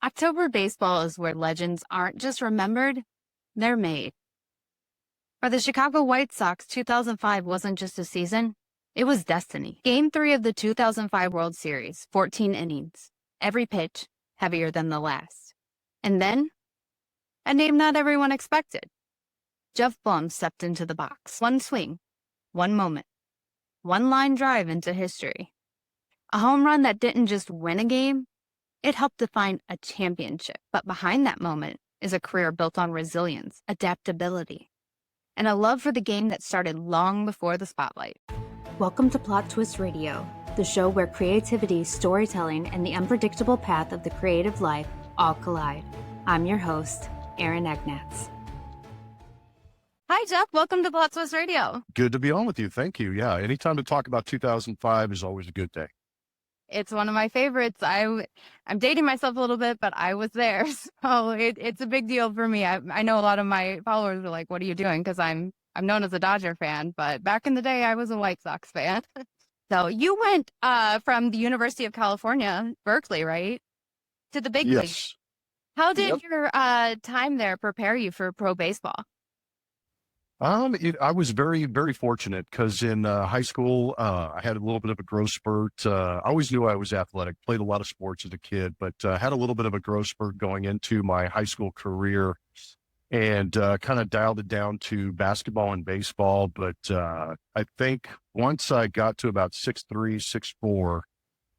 October baseball is where legends aren't just remembered, they're made. For the Chicago White Sox, 2005 wasn't just a season, it was destiny. Game 3 of the 2005 World Series, 14 innings, every pitch heavier than the last. And then, a name not everyone expected. Geoff Blum stepped into the box. One swing, one moment, one line drive into history. A home run that didn't just win a game, it helped define a championship. But behind that moment is a career built on resilience, adaptability, and a love for the game that started long before the spotlight. Welcome to Plot Twist Radio, the show where creativity, storytelling, and the unpredictable path of the creative life all collide. I'm your host, Erin Egnatz. Hi, Geoff. Welcome to Plot Twist Radio. Good to be on with you. Thank you. Yeah, anytime to talk about 2005 is always a good day. It's one of my favorites. I'm dating myself a little bit, but I was there. So it's a big deal for me. I know a lot of my followers are like, what are you doing? Because I'm known as a Dodger fan, but back in the day, I was a White Sox fan. So you went from the University of California, Berkeley, right? To the big league. Yes. How did your time there prepare you for pro baseball? I was very, very fortunate because in high school, I had a little bit of a growth spurt. I always knew I was athletic, played a lot of sports as a kid, but had a little bit of a growth spurt going into my high school career and kind of dialed it down to basketball and baseball. But I think once I got to about 6'3", 6'4",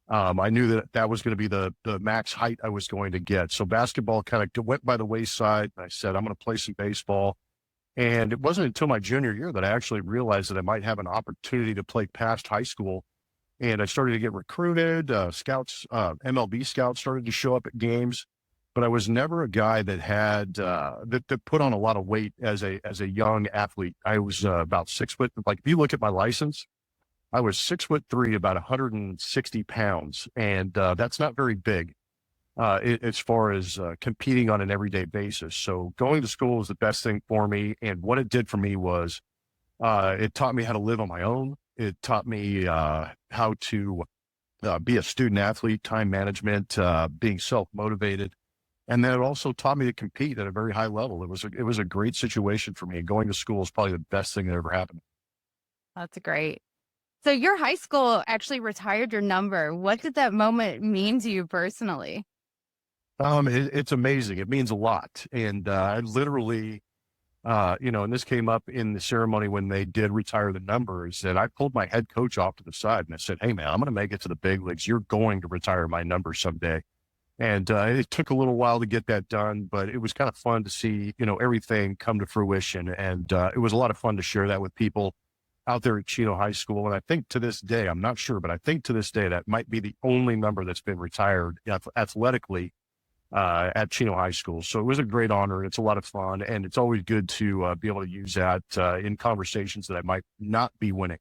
I knew that was going to be the max height I was going to get. So basketball kind of went by the wayside. I said, I'm going to play some baseball. And it wasn't until my junior year that I actually realized that I might have an opportunity to play past high school. And I started to get recruited. Scouts, MLB scouts started to show up at games, but I was never a guy that had that put on a lot of weight as a young athlete. I was about 6 foot. Like if you look at my license, I was 6'3", about 160 pounds, and that's not very big. As far as competing on an everyday basis. So going to school was the best thing for me. And what it did for me was it taught me how to live on my own. It taught me how to be a student athlete, time management, being self-motivated. And then it also taught me to compete at a very high level. It was a great situation for me. Going to school is probably the best thing that ever happened. That's great. So your high school actually retired your number. What did that moment mean to you personally? It's amazing. It means a lot. And I literally, and this came up in the ceremony when they did retire the numbers, that I pulled my head coach off to the side and I said, hey man, I'm going to make it to the big leagues. You're going to retire my number someday. And it took a little while to get that done, but it was kind of fun to see, everything come to fruition. And it was a lot of fun to share that with people out there at Chino High School. And I think to this day, I'm not sure, but I think to this day, that might be the only number that's been retired athletically at Chino High School. So it was a great honor. It's a lot of fun, and it's always good to be able to use that in conversations that I might not be winning.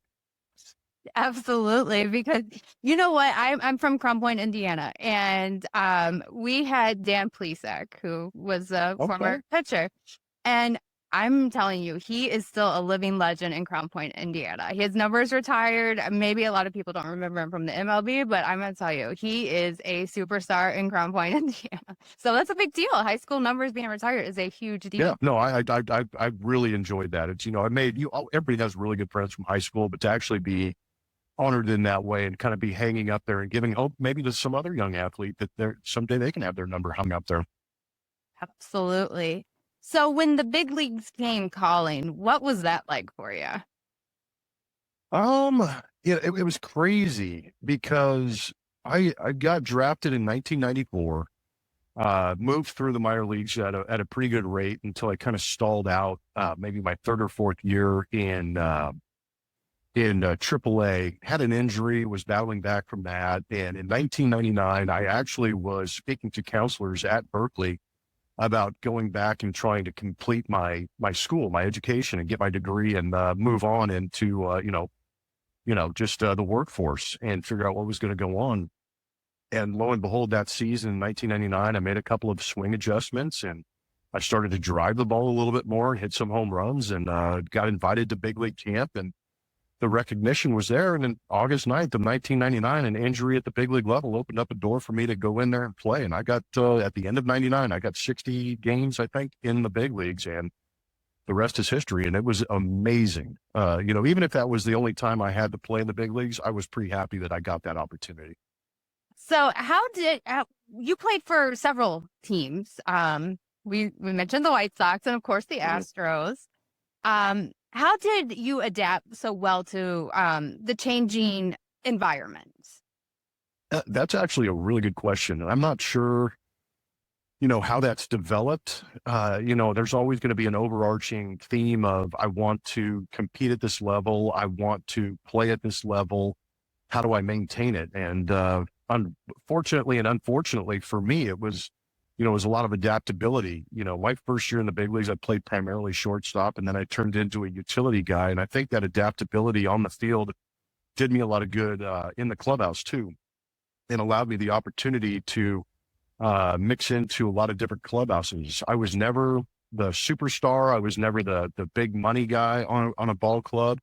Absolutely, because you know what? I'm from Crown Point, Indiana, and we had Dan Plesac, who was a former pitcher, and I'm telling you, he is still a living legend in Crown Point, Indiana. His number is retired. Maybe a lot of people don't remember him from the MLB, but I'm going to tell you, he is a superstar in Crown Point, Indiana. So that's a big deal. High school numbers being retired is a huge deal. Yeah, no, I really enjoyed that. It's, everybody has really good friends from high school, but to actually be honored in that way and kind of be hanging up there and giving hope maybe to some other young athlete that someday they can have their number hung up there. Absolutely. So when the big leagues came calling, what was that like for you? It was crazy because I got drafted in 1994, moved through the minor leagues at a pretty good rate until I kind of stalled out, maybe my third or fourth year in AAA, had an injury, was battling back from that. And in 1999, I actually was speaking to counselors at Berkeley about going back and trying to complete my school, my education, and get my degree and move on into, the workforce and figure out what was going to go on. And lo and behold, that season in 1999, I made a couple of swing adjustments and I started to drive the ball a little bit more, hit some home runs, and got invited to big league camp. And the recognition was there. And then August 9th of 1999, an injury at the big league level opened up a door for me to go in there and play. And I got, at the end of 99, I got 60 games, I think, in the big leagues, and the rest is history. And it was amazing. Even if that was the only time I had to play in the big leagues, I was pretty happy that I got that opportunity. So how did you played for several teams? We mentioned the White Sox and of course the Astros. How did you adapt so well to the changing environments? That's actually a really good question. I'm not sure, how that's developed. There's always going to be an overarching theme of, I want to compete at this level. I want to play at this level. How do I maintain it? And unfortunately and unfortunately for me, it was a lot of adaptability. My first year in the big leagues, I played primarily shortstop, and then I turned into a utility guy. And I think that adaptability on the field did me a lot of good in the clubhouse too, and allowed me the opportunity to mix into a lot of different clubhouses. I was never the superstar. I was never the big money guy on a ball club.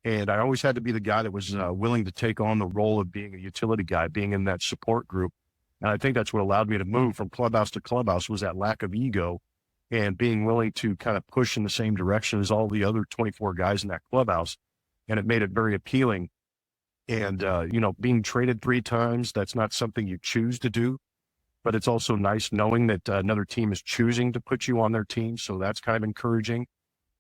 And I always had to be the guy that was willing to take on the role of being a utility guy, being in that support group. And I think that's what allowed me to move from clubhouse to clubhouse, was that lack of ego and being willing to kind of push in the same direction as all the other 24 guys in that clubhouse. And it made it very appealing. And, being traded 3 times, that's not something you choose to do, but it's also nice knowing that another team is choosing to put you on their team. So that's kind of encouraging.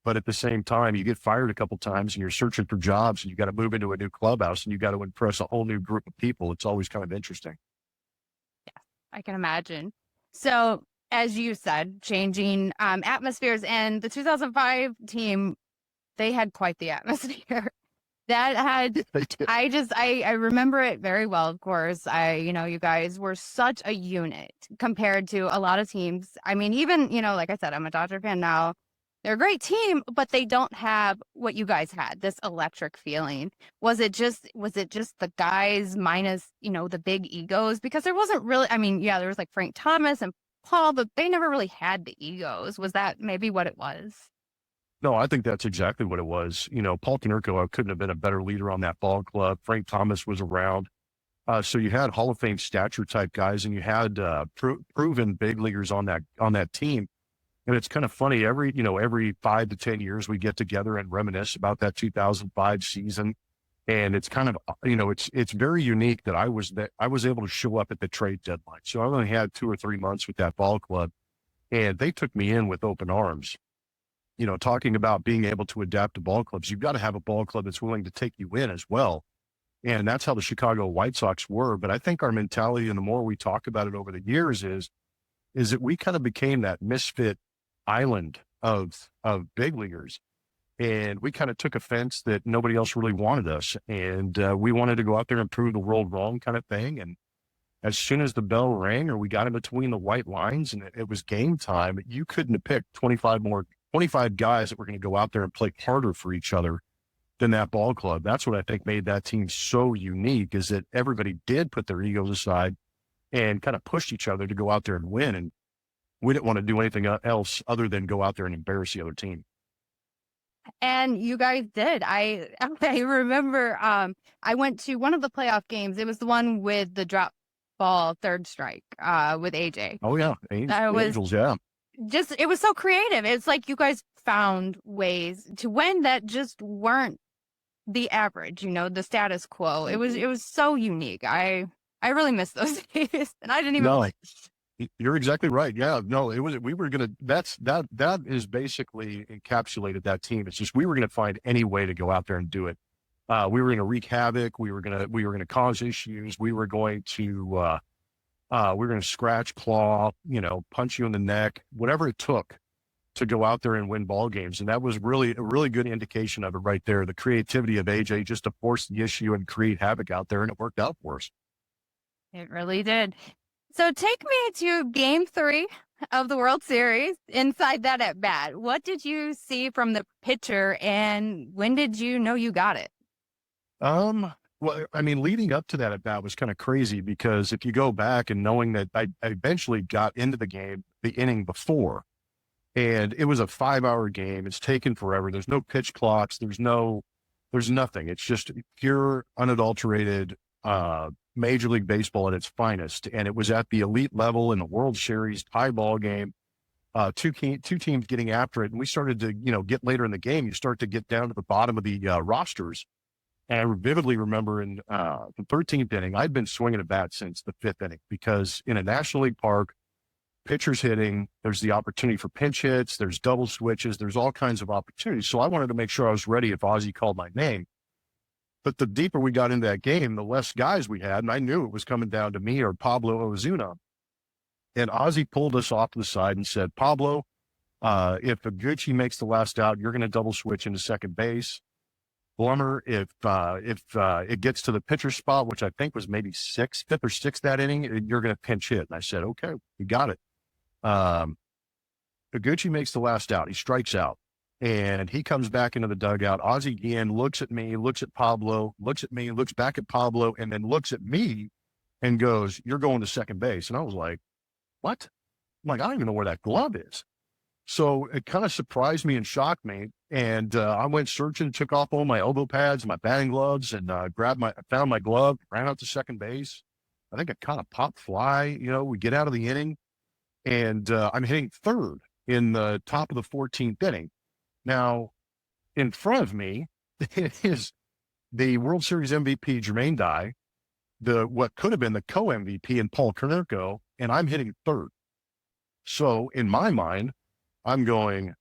But at the same time, you get fired a couple times and you're searching for jobs and you got to move into a new clubhouse and you got to impress a whole new group of people. It's always kind of interesting. Yeah, I can imagine. So as you said, changing atmospheres, and the 2005 team, they had quite the atmosphere. That had, I remember it very well, of course. You guys were such a unit compared to a lot of teams. I mean, even, like I said, I'm a Dodger fan now. They're a great team, but they don't have what you guys had, this electric feeling. Was it just the guys minus, the big egos? Because there wasn't really, there was like Frank Thomas and Paul, but they never really had the egos. Was that maybe what it was? No, I think that's exactly what it was. Paul Konerko couldn't have been a better leader on that ball club. Frank Thomas was around. So you had Hall of Fame stature type guys, and you had proven big leaguers on that team. And it's kind of funny, every 5 to 10 years, we get together and reminisce about that 2005 season. And it's kind of, it's very unique that I was able to show up at the trade deadline. So I only had 2 or 3 months with that ball club, and they took me in with open arms. Talking about being able to adapt to ball clubs, you've got to have a ball club that's willing to take you in as well. And that's how the Chicago White Sox were. But I think our mentality, and the more we talk about it over the years, is that we kind of became that misfit island of big leaguers. And we kind of took offense that nobody else really wanted us. And we wanted to go out there and prove the world wrong, kind of thing. And as soon as the bell rang, or we got in between the white lines and it was game time, you couldn't have picked 25 guys that were going to go out there and play harder for each other than that ball club. That's what I think made that team so unique, is that everybody did put their egos aside and kind of pushed each other to go out there and win. And we didn't want to do anything else other than go out there and embarrass the other team. And you guys did. I remember I went to one of the playoff games. It was the one with the drop ball third strike with AJ. Oh yeah. Angels, yeah. It was so creative. It's like you guys found ways to win that just weren't the average, the status quo. It was so unique. I really miss those days, and I didn't even. No, you're exactly right. Yeah, no, that is basically encapsulated that team. It's just, we were going to find any way to go out there and do it. We were going to wreak havoc. We were going to cause issues. We were going to scratch, claw, punch you in the neck, whatever it took to go out there and win ball games. And that was really a really good indication of it right there. The creativity of AJ just to force the issue and create havoc out there. And it worked out for us. It really did. So take me to Game 3 of the World Series. Inside that at bat, what did you see from the pitcher, and when did you know you got it? Well, leading up to that at bat was kind of crazy, because if you go back and knowing that I eventually got into the game the inning before, and it was a 5-hour game. It's taken forever. There's no pitch clocks. There's no There's nothing. It's just pure, unadulterated, Major League Baseball at its finest. And it was at the elite level in the World Series, tie ball game, two teams getting after it. And we started to, get later in the game, you start to get down to the bottom of the rosters. And I vividly remember in the 13th inning, I'd been swinging a bat since the 5th inning, because in a National League park, pitchers hitting, there's the opportunity for pinch hits, there's double switches, there's all kinds of opportunities. So I wanted to make sure I was ready if Ozzie called my name. But the deeper we got into that game, the less guys we had, and I knew it was coming down to me or Pablo Ozuna. And Ozzie pulled us off to the side and said, Pablo, if Iguchi makes the last out, you're going to double switch into second base. Blummer, if it gets to the pitcher spot, which I think was maybe fifth or sixth that inning, you're going to pinch hit. And I said, okay, you got it. Iguchi makes the last out. He strikes out, and he comes back into the dugout. Ozzie Guillen looks at me, looks at Pablo, looks at me, looks back at Pablo, and then looks at me and goes, you're going to second base. And I was like, what? I'm like, I don't even know where that glove is. So it kind of surprised me and shocked me. And I went searching, took off all my elbow pads, my batting gloves, and found my glove, ran out to second base. I think I caught a pop fly. We get out of the inning, and I'm hitting third in the top of the 14th inning. Now, in front of me is the World Series MVP, Jermaine Dye, what could have been the co-MVP, and Paul Konerko, and I'm hitting third. So in my mind, I'm going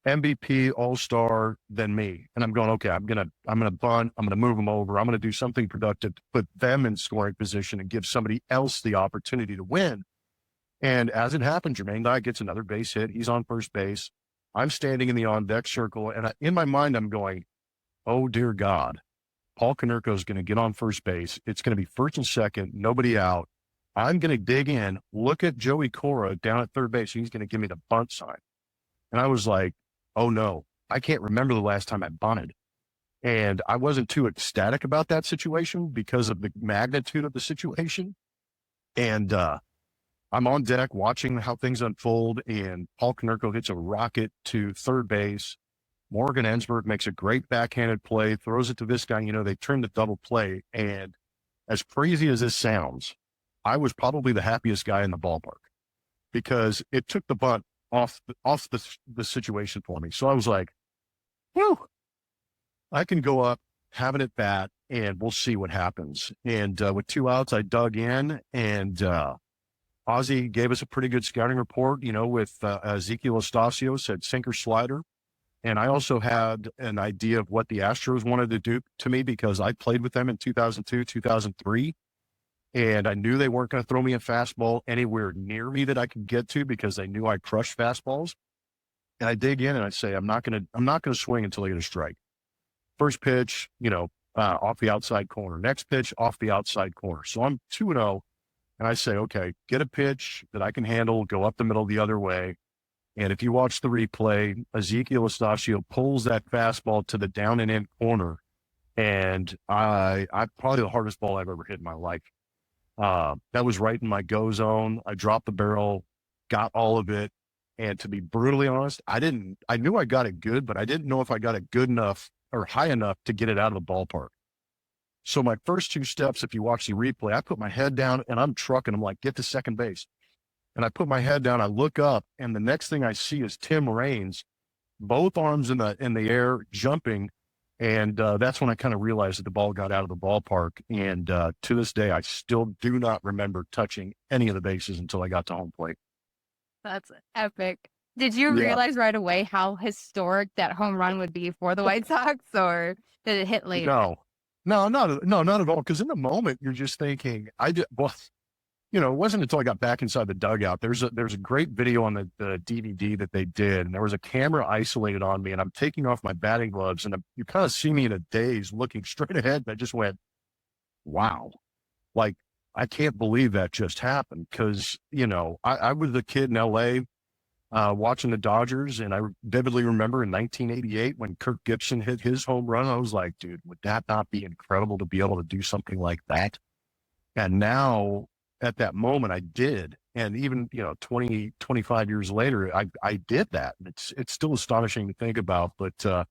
MVP, All-Star, then me. And I'm going, okay, I'm gonna bunt, I'm gonna move them over, I'm gonna do something productive to put them in scoring position and give somebody else the opportunity to win. And as it happened, Jermaine Dye gets another base hit. He's on first base. I'm standing in the on-deck circle, and in my mind, I'm going, oh, dear God, Paul Konerko is going to get on first base. It's going to be first and second, nobody out. I'm going to dig in, look at Joey Cora down at third base. He's going to give me the bunt sign. And I was like, oh, no, I can't remember the last time I bunted. And I wasn't too ecstatic about that situation because of the magnitude of the situation. And I'm on deck watching how things unfold, and Paul Konerko hits a rocket to third base. Morgan Ensberg makes a great backhanded play, throws it to this guy. They turn the double play. And as crazy as this sounds, I was probably the happiest guy in the ballpark because it took the bunt off the situation for me. So I was like, whew, I can go up, have it at bat, and we'll see what happens. And with 2 outs, I dug in, and Ozzie gave us a pretty good scouting report, with Ezekiel Estacio said sinker slider. And I also had an idea of what the Astros wanted to do to me because I played with them in 2002, 2003. And I knew they weren't going to throw me a fastball anywhere near me that I could get to because they knew I crushed fastballs. And I dig in and I say, I'm not going to swing until I get a strike. First pitch, off the outside corner. Next pitch, off the outside corner. So I'm 2-0. And I say, okay, get a pitch that I can handle, go up the middle the other way. And if you watch the replay, Ezekiel Estacio pulls that fastball to the down and in corner. And I probably the hardest ball I've ever hit in my life. That was right in my go zone. I dropped the barrel, got all of it. And to be brutally honest, I knew I got it good, but I didn't know if I got it good enough or high enough to get it out of the ballpark. So my first 2 steps, if you watch the replay, I put my head down and I'm trucking. I'm like, get to second base. And I put my head down, I look up, and the next thing I see is Tim Raines, both arms in the air, jumping. And that's when I kind of realized that the ball got out of the ballpark. And to this day, I still do not remember touching any of the bases until I got to home plate. That's epic. Did you realize right away how historic that home run would be for the White Sox, or did it hit later? No, not at all. Because in the moment, you're just thinking, it wasn't until I got back inside the dugout. There's a great video on the DVD that they did, and there was a camera isolated on me, and I'm taking off my batting gloves, and you kind of see me in a daze looking straight ahead, and I just went, wow. Like, I can't believe that just happened because, I was a kid in LA watching the Dodgers, and I vividly remember in 1988 when Kirk Gibson hit his home run, I was like, dude, would that not be incredible to be able to do something like that? And now, at that moment, I did. And even, 20, 25 years later, I did that. It's still astonishing to think about. But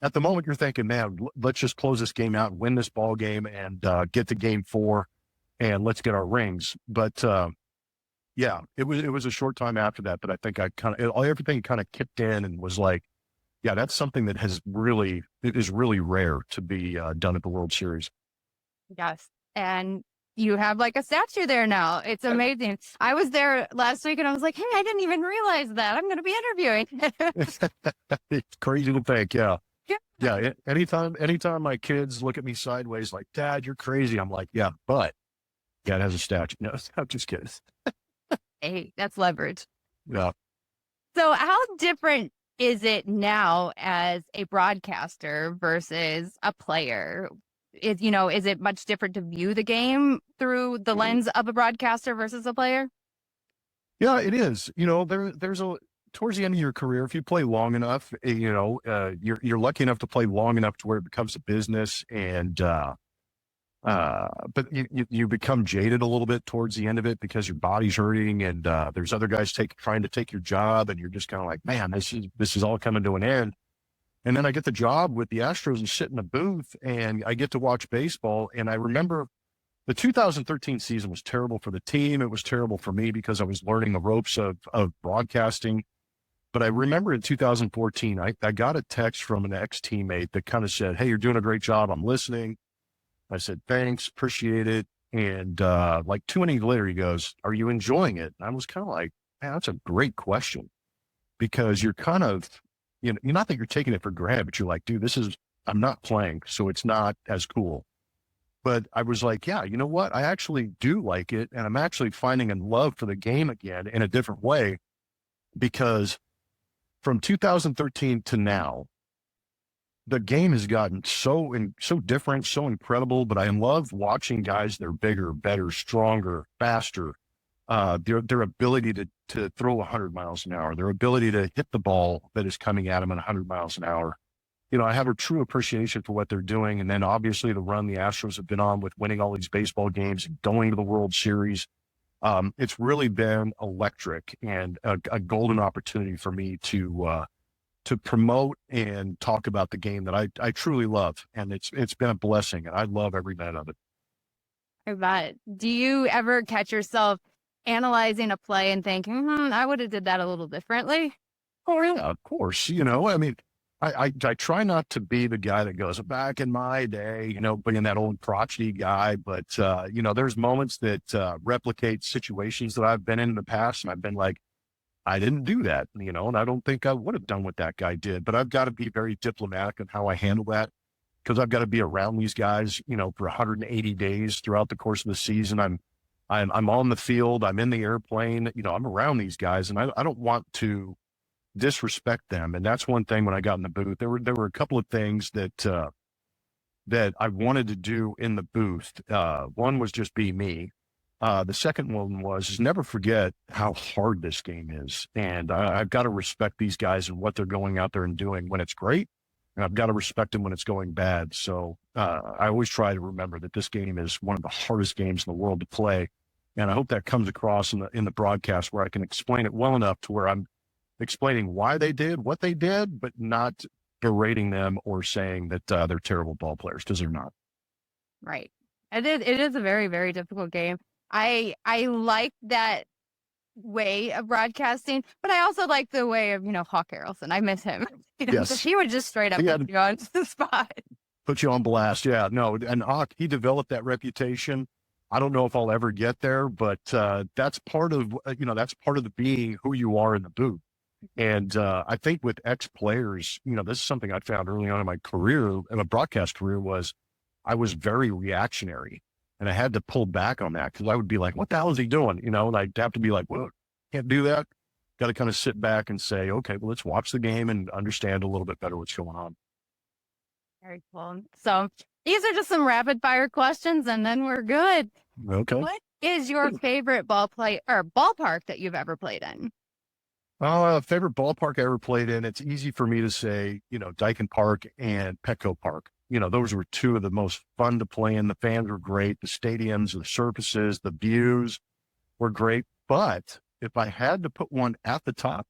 at the moment you're thinking, man, let's just close this game out and win this ball game and get to game 4 and let's get our rings. But yeah, it was a short time after that I think everything kind of kicked in and was like, yeah, that's something that is really rare to be done at the World Series. Yes. And you have like a statue there now. It's amazing. I was there last week and I was like, hey, I didn't even realize that. I'm going to be interviewing. It's crazy to think. Yeah. Yeah. Yeah. Anytime my kids look at me sideways, like, Dad, you're crazy. I'm like, yeah, but Dad has a statue. No, I'm just kidding. Hey, that's leverage. Yeah. So how different is it now as a broadcaster versus a player? Is it much different to view the game through the lens of a broadcaster versus a player? Yeah, it is. There's towards the end of your career, if you play long enough, you're lucky enough to play long enough to where it becomes a business, and but you become jaded a little bit towards the end of it because your body's hurting, and there's other guys trying to take your job, and you're just kind of like, man, this is all coming to an end. And then I get the job with the Astros and sit in a booth and I get to watch baseball. And I remember the 2013 season was terrible for the team. It was terrible for me because I was learning the ropes of broadcasting. But I remember in 2014, I got a text from an ex-teammate that kind of said, hey, you're doing a great job. I'm listening. I said, thanks, appreciate it. And like 2 innings later, he goes, are you enjoying it? And I was kind of like, man, that's a great question, because you're kind of, not that you're taking it for granted, but you're like, dude, I'm not playing, so it's not as cool. But I was like, yeah, you know what? I actually do like it. And I'm actually finding a love for the game again in a different way, because from 2013 to now, the game has gotten so different, so incredible, but I love watching guys that are bigger, better, stronger, faster. Their ability to throw 100 miles an hour, their ability to hit the ball that is coming at them at 100 miles an hour. I have a true appreciation for what they're doing. And then obviously the run the Astros have been on with winning all these baseball games and going to the World Series. It's really been electric and a golden opportunity for me to promote and talk about the game that I truly love. And it's been a blessing, and I love every minute of it. I bet. Do you ever catch yourself analyzing a play and thinking, I would have did that a little differently? Oh yeah, of course. I mean, I try not to be the guy that goes, back in my day, being that old crotchety guy. But, there's moments that replicate situations that I've been in the past. And I've been like, I didn't do that, and I don't think I would have done what that guy did. But I've got to be very diplomatic in how I handle that, because I've got to be around these guys, for 180 days throughout the course of the season. I'm on the field, I'm in the airplane, I'm around these guys, and I don't want to disrespect them. And that's one thing when I got in the booth. There were a couple of things that I wanted to do in the booth. One was just be me. The second one was never forget how hard this game is. And I've got to respect these guys and what they're going out there and doing when it's great. And I've got to respect them when it's going bad. So I always try to remember that this game is one of the hardest games in the world to play. And I hope that comes across in the broadcast, where I can explain it well enough to where I'm explaining why they did what they did, but not berating them or saying that they're terrible ball players, because they're not. Right. It is a very, very difficult game. I like that way of broadcasting, but I also like the way of, Hawk Harrelson. I miss him. Yes. He would just straight up put you on the spot. Put you on blast. Yeah, no. And Hawk, he developed that reputation. I don't know if I'll ever get there, but that's part of, the being who you are in the booth. And I think with ex-players, this is something I found early on in my career, in a broadcast career, was I was very reactionary. And I had to pull back on that, because I would be like, what the hell is he doing? And I'd have to be like, well, can't do that. Got to kind of sit back and say, okay, well, let's watch the game and understand a little bit better what's going on. Very cool. So these are just some rapid fire questions, and then we're good. Okay. What is your favorite ballpark that you've ever played in? Favorite ballpark I ever played in, it's easy for me to say, Dyken Park and Petco Park. Those were two of the most fun to play in. The fans were great. The stadiums, the surfaces, the views were great. But if I had to put one at the top,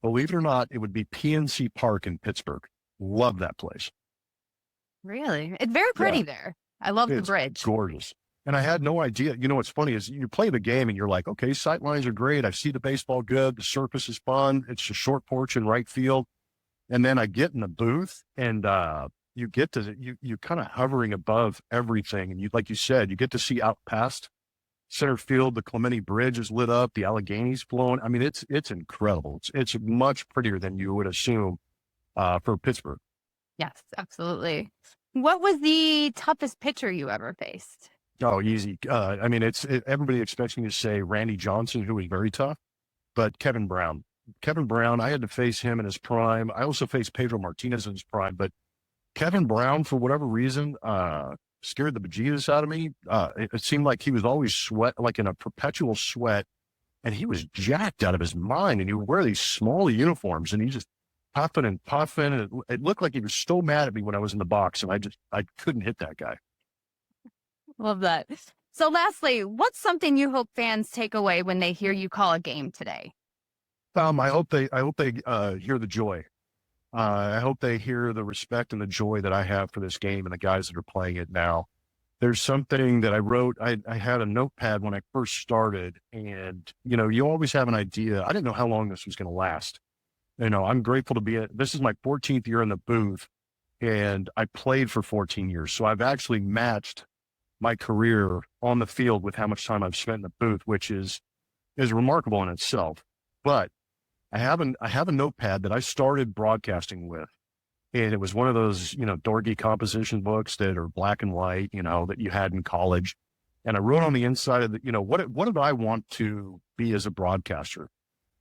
believe it or not, it would be PNC Park in Pittsburgh. Love that place. Really? It's very pretty Yeah, there. I love the it's bridge. gorgeous. And I had no idea. You know, what's funny is you play the game and you're like, okay, sight lines are great. I see the baseball good. The surface is fun. It's a short porch in right field. And then I get in the booth and you get to, you kind of hovering above everything. And you, like you said, you get to see out past center field. The Clemente Bridge is lit up. The Allegheny's flowing. I mean, it's incredible. It's much prettier than you would assume for Pittsburgh. Yes, absolutely. What was the toughest pitcher you ever faced? Oh, easy. I mean, everybody expects me to say Randy Johnson, who was very tough, but Kevin Brown. Kevin Brown, I had to face him in his prime. I also faced Pedro Martinez in his prime, but Kevin Brown, for whatever reason, scared the bejesus out of me. It seemed like he was always like in a perpetual sweat, and he was jacked out of his mind, and he would wear these small uniforms, and he just puffing and puffing, and it looked like he was so mad at me when I was in the box, and I couldn't hit that guy. Love that. So lastly, what's something you hope fans take away when they hear you call a game today? I hope they hear the joy. I hope they hear the respect and the joy that I have for this game and the guys that are playing it now. There's something that I wrote. I had a notepad when I first started, and you always have an idea. I didn't know how long this was going to last. I'm grateful to be this is my 14th year in the booth, and I played for 14 years. So I've actually matched my career on the field with how much time I've spent in the booth, which is remarkable in itself. But I have a notepad that I started broadcasting with, and it was one of those, dorky composition books that are black and white, that you had in college. And I wrote on the inside of the, what did I want to be as a broadcaster?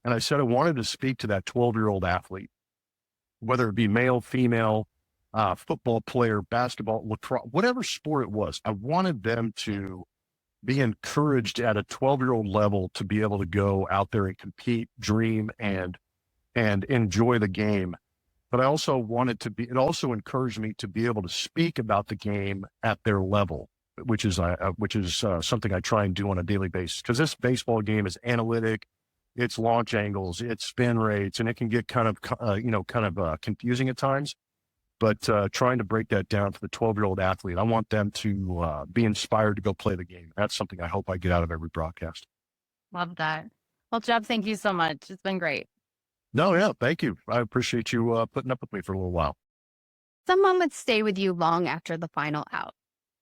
And I said I wanted to speak to that 12-year-old athlete, whether it be male, female, football player, basketball, lacrosse, whatever sport it was. I wanted them to be encouraged at a 12-year-old level to be able to go out there and compete, dream, and enjoy the game. But I also it also encouraged me to be able to speak about the game at their level, which is something I try and do on a daily basis. Because this baseball game is analytic, it's launch angles, it's spin rates, and it can get kind of confusing at times. But trying to break that down for the 12-year-old athlete, I want them to be inspired to go play the game. That's something I hope I get out of every broadcast. Love that. Well, Geoff, thank you so much. It's been great. No, yeah, thank you. I appreciate you putting up with me for a little while. Some moments stay with you long after the final out.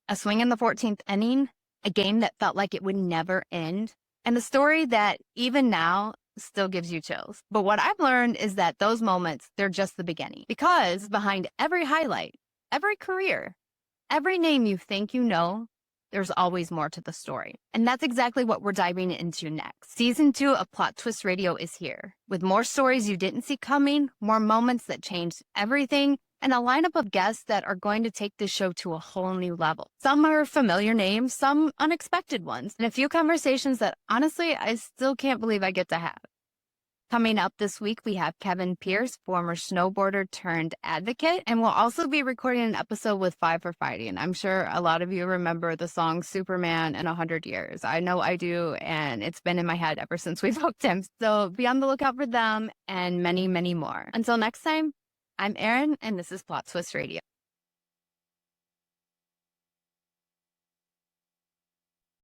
A swing in the 14th inning, a game that felt like it would never end, and a story that even now still gives you chills. But what I've learned is that those moments, they're just the beginning. Because behind every highlight, every career, every name you think you know, there's always more to the story. And that's exactly what we're diving into next. Season 2 of Plot Twist Radio is here, with more stories you didn't see coming, more moments that changed everything, and a lineup of guests that are going to take this show to a whole new level. Some are familiar names, some unexpected ones, and a few conversations that honestly, I still can't believe I get to have. Coming up this week, we have Kevin Pierce, former snowboarder turned advocate, and we'll also be recording an episode with Five for Fighting. I'm sure a lot of you remember the song Superman in 100 Years. I know I do, and it's been in my head ever since we booked him. So be on the lookout for them and many, many more. Until next time, I'm Erin, and this is Plot Twist Radio.